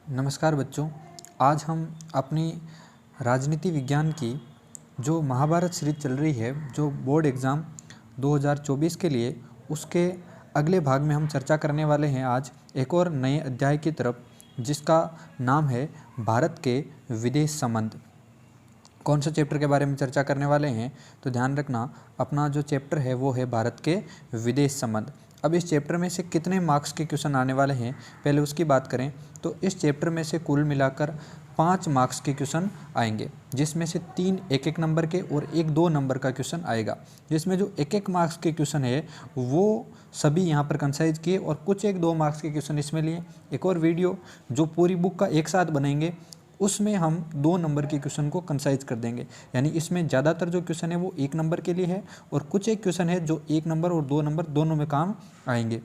नमस्कार बच्चों, आज हम अपनी राजनीति विज्ञान की जो महाभारत सीरीज चल रही है, जो बोर्ड एग्ज़ाम 2024 के लिए, उसके अगले भाग में हम चर्चा करने वाले हैं आज एक और नए अध्याय की तरफ, जिसका नाम है भारत के विदेश संबंध। कौन सा चैप्टर के बारे में चर्चा करने वाले हैं तो ध्यान रखना, अपना जो चैप्टर है वो है भारत के विदेश संबंध। अब इस चैप्टर में से कितने मार्क्स के क्वेश्चन आने वाले हैं, पहले उसकी बात करें तो इस चैप्टर में से कुल मिलाकर 5 मार्क्स के क्वेश्चन आएंगे, जिसमें से 3 1-1 नंबर के और 1-2 नंबर का क्वेश्चन आएगा। जिसमें जो 1-1 मार्क्स के क्वेश्चन है वो सभी यहाँ पर कंसाइज किए और कुछ 1-2 मार्क्स के क्वेश्चन इसमें लिए। एक और वीडियो जो पूरी बुक का एक साथ बनाएंगे, उसमें हम 2 नंबर के क्वेश्चन को कंसाइज कर देंगे। यानी इसमें ज़्यादातर जो क्वेश्चन है वो 1 नंबर के लिए है और कुछ एक क्वेश्चन है जो 1 नंबर और 2 नंबर दोनों में काम आएंगे।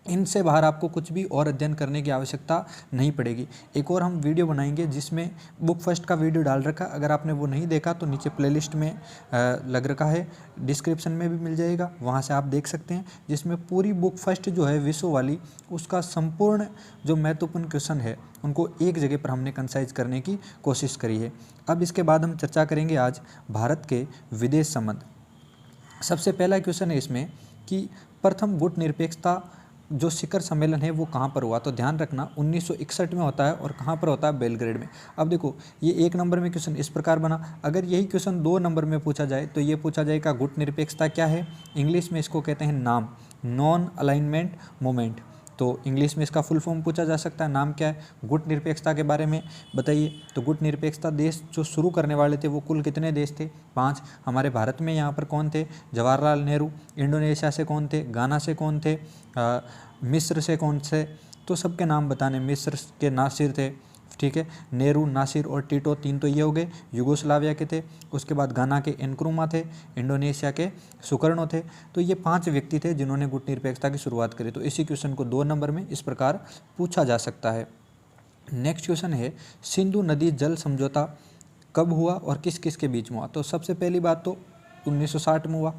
इनसे बाहर आपको कुछ भी और अध्ययन करने की आवश्यकता नहीं पड़ेगी। एक और हम वीडियो बनाएंगे जिसमें बुक फर्स्ट का वीडियो डाल रखा, अगर आपने वो नहीं देखा तो नीचे प्लेलिस्ट में लग रखा है, डिस्क्रिप्शन में भी मिल जाएगा, वहाँ से आप देख सकते हैं। जिसमें पूरी बुक फर्स्ट जो है विश्व वाली, उसका संपूर्ण जो महत्वपूर्ण क्वेश्चन है उनको एक जगह पर हमने कंसाइज करने की कोशिश करी है। अब इसके बाद हम चर्चा करेंगे आज भारत के विदेश संबंध। सबसे पहला क्वेश्चन है इसमें कि प्रथम गुट निरपेक्षता जो शिखर सम्मेलन है वो कहाँ पर हुआ, तो ध्यान रखना 1961 में होता है और कहाँ पर होता है, बेलग्रेड में। अब देखो, ये 1 नंबर में क्वेश्चन इस प्रकार बना। अगर यही क्वेश्चन 2 नंबर में पूछा जाए तो ये पूछा जाएगा गुट निरपेक्षता क्या है। इंग्लिश में इसको कहते हैं नाम, नॉन अलाइनमेंट मोमेंट। तो इंग्लिश में इसका फुल फॉर्म पूछा जा सकता है, नाम क्या है, गुट निरपेक्षता के बारे में बताइए। तो गुट निरपेक्षता देश जो शुरू करने वाले थे वो कुल कितने देश थे, 5। हमारे भारत में यहाँ पर कौन थे, जवाहरलाल नेहरू। इंडोनेशिया से कौन थे, गाना से कौन थे, मिस्र से कौन से, तो सबके नाम बताने। मिस्र के नासिर थे, ठीक है, नेहरू, नासिर और टीटो, 3 तो ये हो गए। युगोस्लाविया के थे, उसके बाद गाना के एनक्रुमा थे, इंडोनेशिया के सुकर्णो थे। तो ये 5 व्यक्ति थे जिन्होंने गुट निरपेक्षता की शुरुआत करी। तो इसी क्वेश्चन को 2 नंबर में इस प्रकार पूछा जा सकता है। नेक्स्ट क्वेश्चन है सिंधु नदी जल समझौता कब हुआ और किस किस के बीच में हुआ। तो सबसे पहली बात तो 1960 में हुआ,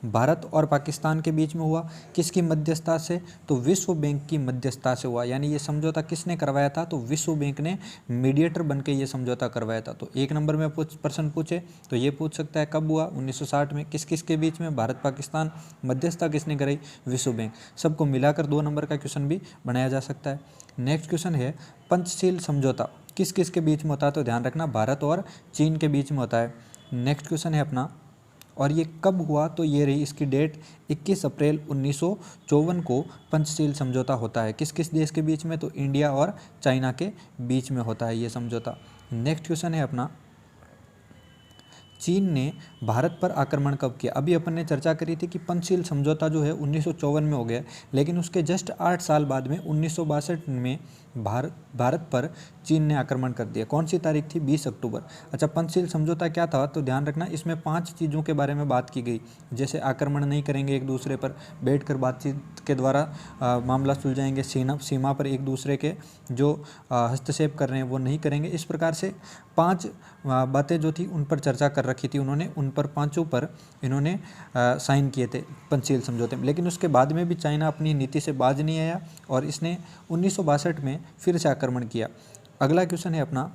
भारत और पाकिस्तान के बीच में हुआ। किसकी मध्यस्थता से, तो विश्व बैंक की मध्यस्थता से हुआ। यानी ये समझौता किसने करवाया था, तो विश्व बैंक ने मीडिएटर बनके ये समझौता करवाया था। तो 1 नंबर में प्रश्न पूछे तो ये पूछ सकता है कब हुआ, 1960 में। किस किस के बीच में, भारत पाकिस्तान। मध्यस्थता किसने कराई, विश्व बैंक। सबको मिलाकर 2 नंबर का क्वेश्चन भी बनाया जा सकता है। नेक्स्ट क्वेश्चन है पंचशील समझौता किस किस के बीच में होता है, तो ध्यान रखना भारत और चीन के बीच में होता है। नेक्स्ट क्वेश्चन है अपना, और ये कब हुआ, तो ये रही इसकी डेट 21 अप्रैल 1954 को पंचशील समझौता होता है। किस किस देश के बीच में, तो इंडिया और चाइना के बीच में होता है ये समझौता। नेक्स्ट क्वेश्चन है अपना, चीन ने भारत पर आक्रमण कब किया। अभी अपन ने चर्चा करी थी कि पंचशील समझौता जो है 1954 में हो गया, लेकिन उसके जस्ट 8 साल बाद में 1962 में भारत पर चीन ने आक्रमण कर दिया। कौन सी तारीख थी, 20 अक्टूबर। अच्छा, पंचशील समझौता क्या था, तो ध्यान रखना इसमें 5 चीज़ों के बारे में बात की गई, जैसे आक्रमण नहीं करेंगे एक दूसरे पर, बैठकर बातचीत के द्वारा मामला सुलझाएंगे, सीमा पर एक दूसरे के जो हस्तक्षेप कर रहे हैं वो नहीं करेंगे। इस प्रकार से 5 बातें जो थी उन पर चर्चा कर रखी थी उन्होंने, उन पर 5 पर इन्होंने साइन किए थे पंचशील समझौते में। लेकिन उसके बाद में भी चाइना अपनी नीति से बाज नहीं आया और इसने 1962 में फिर से आक्रमण किया। अगला क्वेश्चन है अपना,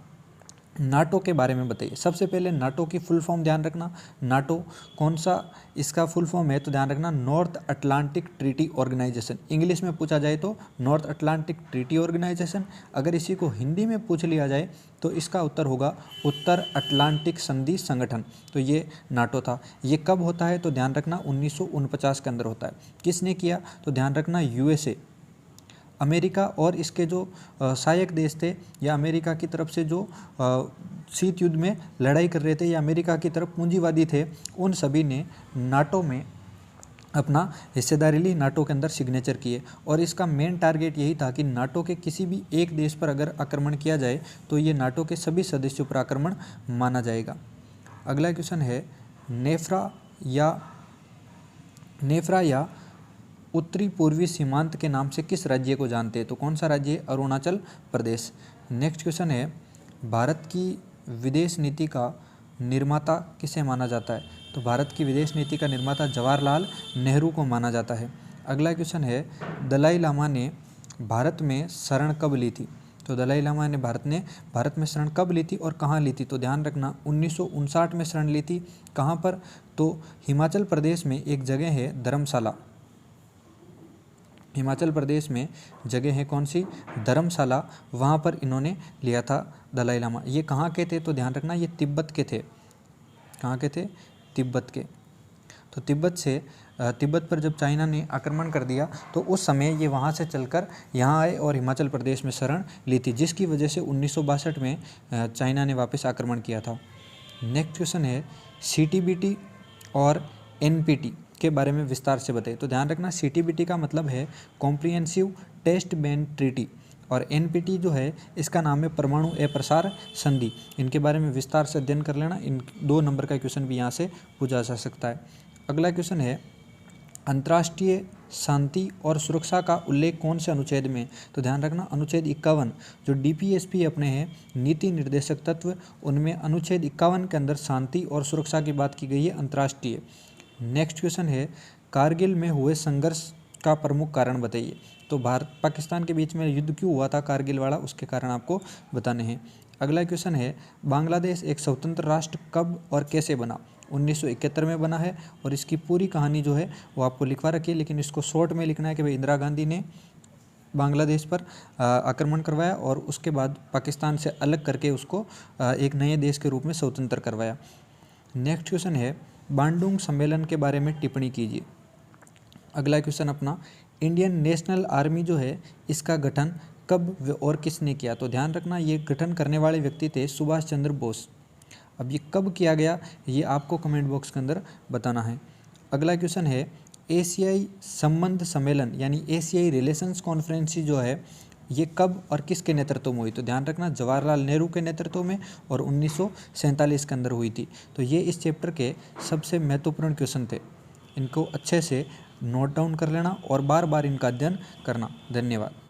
नाटो के बारे में बताइए। सबसे पहले नाटो की फुल फॉर्म ध्यान रखना। नाटो कौन सा इसका फुल फॉर्म है, तो ध्यान रखना North Atlantic Treaty Organization. English में पूछा जाए तो नॉर्थ अटलांटिक ट्रीटी ऑर्गेनाइजेशन। अगर इसी को हिंदी में पूछ लिया जाए तो इसका उत्तर होगा उत्तर अटलांटिक संधि संगठन। तो ये नाटो था। ये कब होता है, तो ध्यान रखना 1949 के अंदर होता है। किसने किया, तो ध्यान रखना यूएसए, अमेरिका और इसके जो सहायक देश थे या अमेरिका की तरफ से जो शीत युद्ध में लड़ाई कर रहे थे या अमेरिका की तरफ पूंजीवादी थे, उन सभी ने नाटो में अपना हिस्सेदारी ली, नाटो के अंदर सिग्नेचर किए। और इसका मेन टारगेट यही था कि नाटो के किसी भी एक देश पर अगर आक्रमण किया जाए तो ये नाटो के सभी सदस्यों पर आक्रमण माना जाएगा। अगला क्वेश्चन है, नेफ्रा या उत्तरी पूर्वी सीमांत के नाम से किस राज्य को जानते हैं, तो कौन सा राज्य है, अरुणाचल प्रदेश। नेक्स्ट क्वेश्चन है, भारत की विदेश नीति का निर्माता किसे माना जाता है, तो भारत की विदेश नीति का निर्माता जवाहरलाल नेहरू को माना जाता है। अगला क्वेश्चन है, दलाई लामा ने भारत में शरण कब ली थी, तो दलाई लामा ने भारत में शरण कब ली थी और कहाँ ली थी? तो ध्यान रखना 1959 में शरण ली थी। कहाँ पर? तो हिमाचल प्रदेश में एक जगह है धर्मशाला। हिमाचल प्रदेश में जगह है कौन सी? धर्मशाला। वहाँ पर इन्होंने लिया था दलाई लामा। ये कहाँ के थे? तो ध्यान रखना ये तिब्बत के थे। कहाँ के थे? तिब्बत के। तो तिब्बत पर जब चाइना ने आक्रमण कर दिया तो उस समय ये वहाँ से चलकर यहाँ आए और हिमाचल प्रदेश में शरण ली थी, जिसकी वजह से 1962 में चाइना ने वापस आक्रमण किया था। नेक्स्ट क्वेश्चन है CTBT और NPT के बारे में विस्तार से बताइए। तो ध्यान रखना CTBT का मतलब है कॉम्प्रिहेंसिव टेस्ट बैन ट्रीटी और NPT जो है इसका नाम है परमाणु अप्रसार संधि। इनके बारे में विस्तार से अध्ययन कर लेना। इन 2 नंबर का क्वेश्चन भी यहाँ से पूछा जा सकता है। अगला क्वेश्चन है अंतर्राष्ट्रीय शांति और सुरक्षा का उल्लेख कौन से अनुच्छेद में? तो ध्यान रखना अनुच्छेद 51 जो DPSP अपने हैं नीति निर्देशक तत्व, उनमें अनुच्छेद 51 के अंदर शांति और सुरक्षा की बात की गई है अंतर्राष्ट्रीय। नेक्स्ट क्वेश्चन है कारगिल में हुए संघर्ष का प्रमुख कारण बताइए। तो भारत पाकिस्तान के बीच में युद्ध क्यों हुआ था कारगिल वाला, उसके कारण आपको बताने हैं। अगला क्वेश्चन है बांग्लादेश एक स्वतंत्र राष्ट्र कब और कैसे बना? 1971 में बना है और इसकी पूरी कहानी जो है वो आपको लिखवा रखी है, लेकिन इसको शॉर्ट में लिखना है कि भाई इंदिरा गांधी ने बांग्लादेश पर आक्रमण करवाया और उसके बाद पाकिस्तान से अलग करके उसको एक नए देश के रूप में स्वतंत्र करवाया। नेक्स्ट क्वेश्चन है बांडुंग सम्मेलन के बारे में टिप्पणी कीजिए। अगला क्वेश्चन अपना इंडियन नेशनल आर्मी जो है इसका गठन कब और किसने किया? तो ध्यान रखना ये गठन करने वाले व्यक्ति थे सुभाष चंद्र बोस। अब ये कब किया गया ये आपको कमेंट बॉक्स के अंदर बताना है। अगला क्वेश्चन है एशियाई संबंध सम्मेलन यानी एशियाई रिलेशंस कॉन्फ्रेंस जो है ये कब और किसके नेतृत्व में हुई? तो ध्यान रखना जवाहरलाल नेहरू के नेतृत्व में और 1947 के अंदर हुई थी। तो ये इस चैप्टर के सबसे महत्वपूर्ण क्वेश्चन थे। इनको अच्छे से नोट डाउन कर लेना और बार बार इनका अध्ययन करना। धन्यवाद।